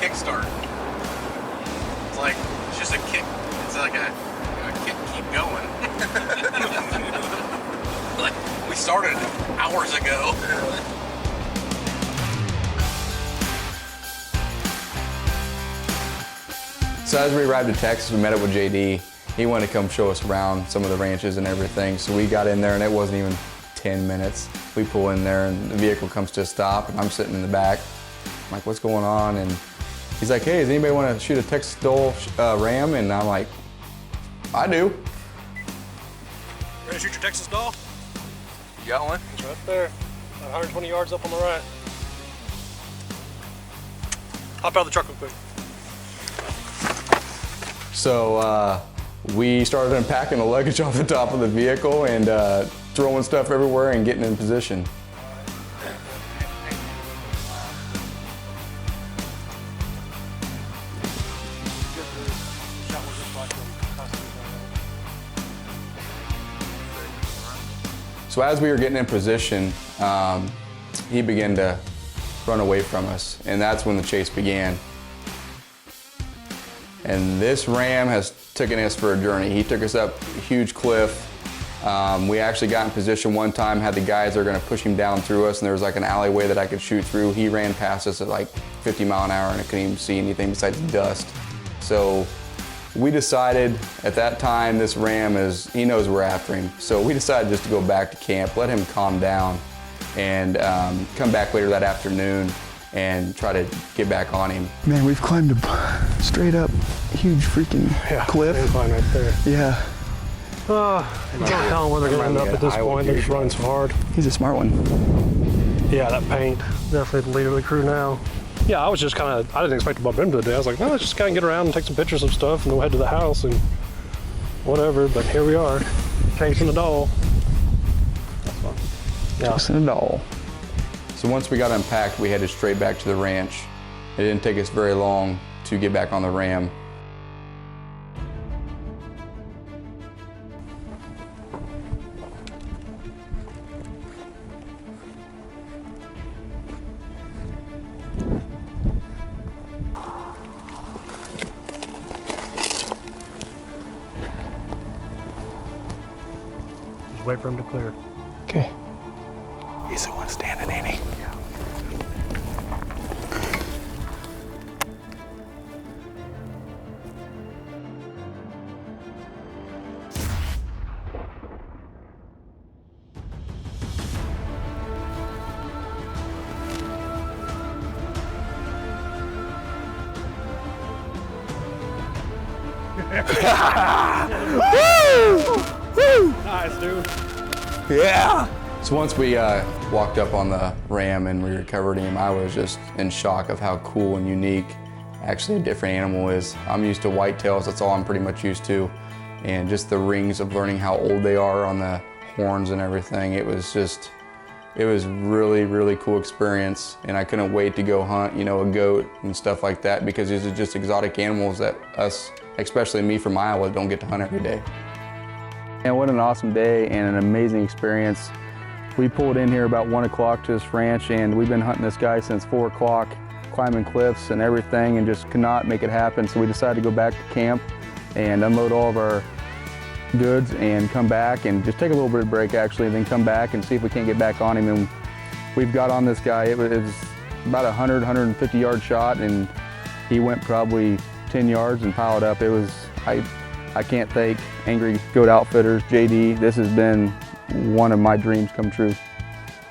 kickstart. It's just a kick. It's like a kick, keep going. Like, we started hours ago. So as we arrived in Texas, we met up with JD. He wanted to come show us around some of the ranches and everything. So we got in there and it wasn't even 10 minutes. We pull in there and the vehicle comes to a stop and I'm sitting in the back. I'm like, what's going on? And he's like, hey, does anybody want to shoot a Texas Dole ram? And I'm like, I do. Ready to shoot your Texas Dole? You got one? It's right there, 120 yards up on the right. Hop out of the truck real quick. So we started unpacking the luggage off the top of the vehicle and throwing stuff everywhere and getting in position. So as we were getting in position, he began to run away from us, and that's when the chase began. And this ram has taken us for a journey. He took us up a huge cliff. We actually got in position one time, had the guys that were gonna push him down through us, and there was like an alleyway that I could shoot through. He ran past us at like 50 mile an hour and I couldn't even see anything besides dust. So we decided at that time, this ram he knows we're after him. So we decided just to go back to camp, let him calm down, and come back later that afternoon and try to get back on him. Man, we've climbed a straight up huge freaking cliff. Incline right there. Yeah, I'm not telling where they're going to end up at this point. They're just running so hard. he's a smart one. Yeah, that paint. Definitely the leader of the crew now. Yeah, I was just kind of, I didn't expect to bump into today. I was like, no, let's just kind of get around and take some pictures of stuff and go head to the house and whatever. But here we are, chasing the doll. That's fun. Yeah. Chasing a doll. So once we got unpacked, we headed straight back to the ranch. It didn't take us very long to get back on the ram. Just wait for him to clear. Okay. He's the one standing, ain't he? Nice, dude. Yeah! So once we walked up on the ram and we recovered him, I was just in shock of how cool and unique actually a different animal is. I'm used to whitetails, that's all I'm pretty much used to. And just the rings of learning how old they are on the horns and everything, it was really, really cool experience. And I couldn't wait to go hunt, you know, a goat and stuff like that, because these are just exotic animals that us, especially me from Iowa, don't get to hunt every day. And what an awesome day and an amazing experience. We pulled in here about 1 o'clock to this ranch, and we've been hunting this guy since 4 o'clock, climbing cliffs and everything, and just could not make it happen. So we decided to go back to camp and unload all of our goods and come back and just take a little bit of break actually, and then come back and see if we can't get back on him. And we've got on this guy. It was about 150 yard shot, and he went probably 10 yards and piled up. It was, I can't thank Angry Goat Outfitters, JD. This has been one of my dreams come true.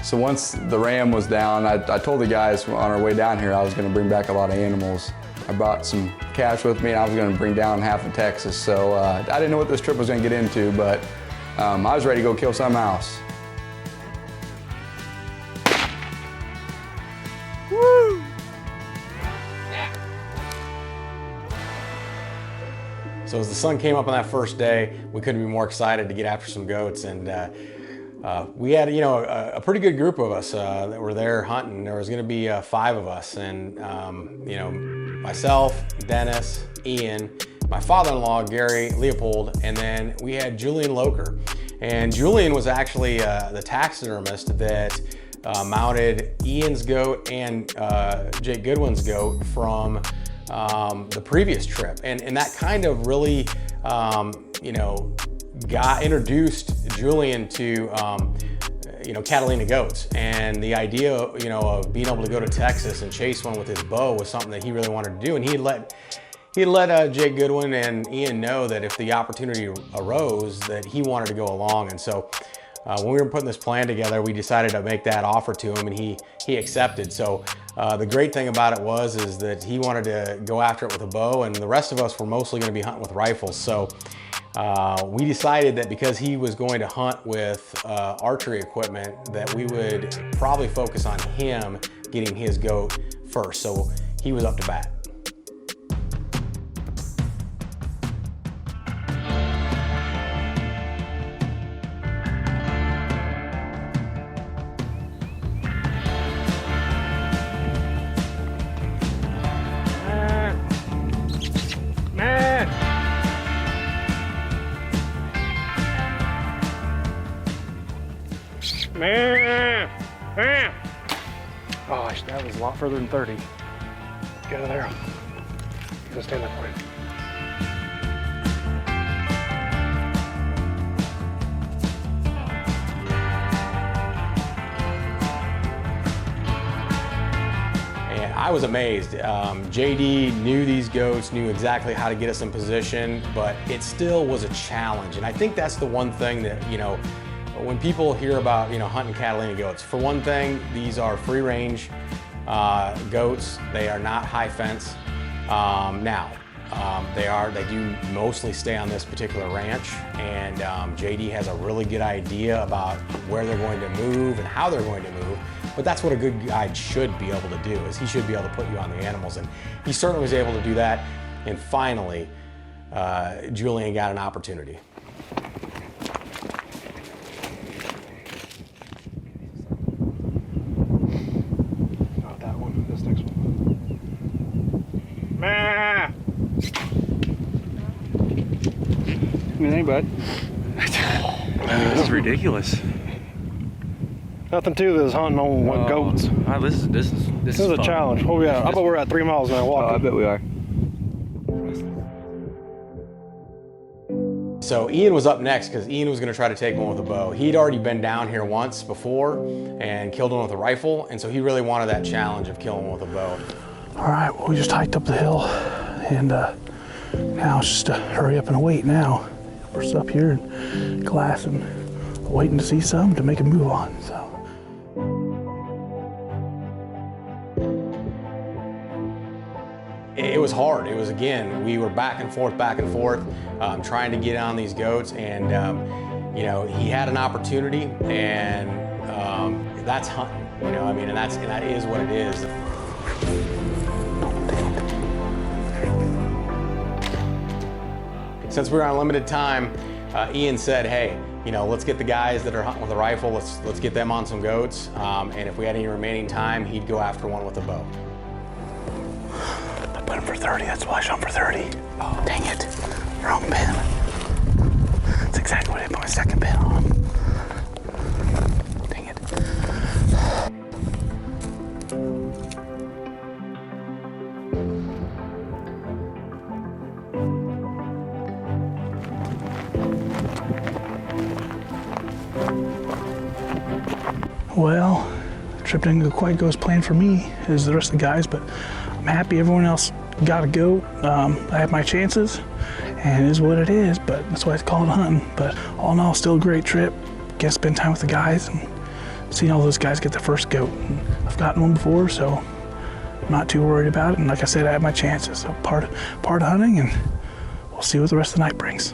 So once the ram was down, I told the guys on our way down here I was going to bring back a lot of animals. I brought some cash with me and I was going to bring down half of Texas. So I didn't know what this trip was going to get into, but I was ready to go kill something else. Woo! So as the sun came up on that first day, we couldn't be more excited to get after some goats, and we had, you know, a pretty good group of us that were there hunting. There was going to be 5 of us, and you know, myself, Dennis, Ian, my father-in-law Gary Leopold, and then we had Julian Loker. And Julian was actually the taxidermist that mounted Ian's goat and Jake Goodwin's goat from the previous trip. And that kind of really, you know, introduced Julian to, you know, Catalina goats. And the idea, you know, of being able to go to Texas and chase one with his bow was something that he really wanted to do. And he had let Jake Goodwin and Ian know that if the opportunity arose, that he wanted to go along. And so when we were putting this plan together, we decided to make that offer to him, and he accepted. So the great thing about it is that he wanted to go after it with a bow, and the rest of us were mostly going to be hunting with rifles. So we decided that because he was going to hunt with archery equipment, that we would probably focus on him getting his goat first. So he was up to bat. Gosh, that was a lot further than 30. Get out of there. Just stand that way. And I was amazed. JD knew these goats, knew exactly how to get us in position, but it still was a challenge. And I think that's the one thing that, you know, when people hear about, you know, hunting Catalina goats, for one thing, these are free range goats. They are not high fence. They do mostly stay on this particular ranch, and JD has a really good idea about where they're going to move and how they're going to move. But that's what a good guide should be able to do, is he should be able to put you on the animals, and he certainly was able to do that. And finally, Julian got an opportunity. Anything, bud? This is ridiculous. Nothing to this hunting on one goats. This is a fun. challenge. Oh yeah, I bet we're at 3 miles now walking. I bet we are. So Ian was up next because Ian was going to try to take one with a bow. He'd already been down here once before and killed one with a rifle, and so he really wanted that challenge of killing one with a bow. All right, well, we just hiked up the hill, and now it's just to hurry up and wait now. We're just up here and glassing, waiting to see something to make a move on, so. It was hard. It was, again, we were back and forth, trying to get on these goats, and you know, he had an opportunity, and that's hunting, you know, I mean, and that is what it is. Since we were on limited time, Ian said, hey, you know, let's get the guys that are hunting with a rifle, let's get them on some goats, and if we had any remaining time, he'd go after one with a bow. I put him for 30, that's why I shot him for 30. Oh, dang it, wrong pin. That's exactly what I put my second pin on. Dang it. Well, the trip didn't quite go as planned for me as the rest of the guys, but I'm happy everyone else got a goat. I had my chances, and it is what it is, but that's why it's called hunting. But all in all, still a great trip. Get to spend time with the guys and seeing all those guys get their first goat. And I've gotten one before, so I'm not too worried about it. And like I said, I had my chances. So part of hunting, and we'll see what the rest of the night brings.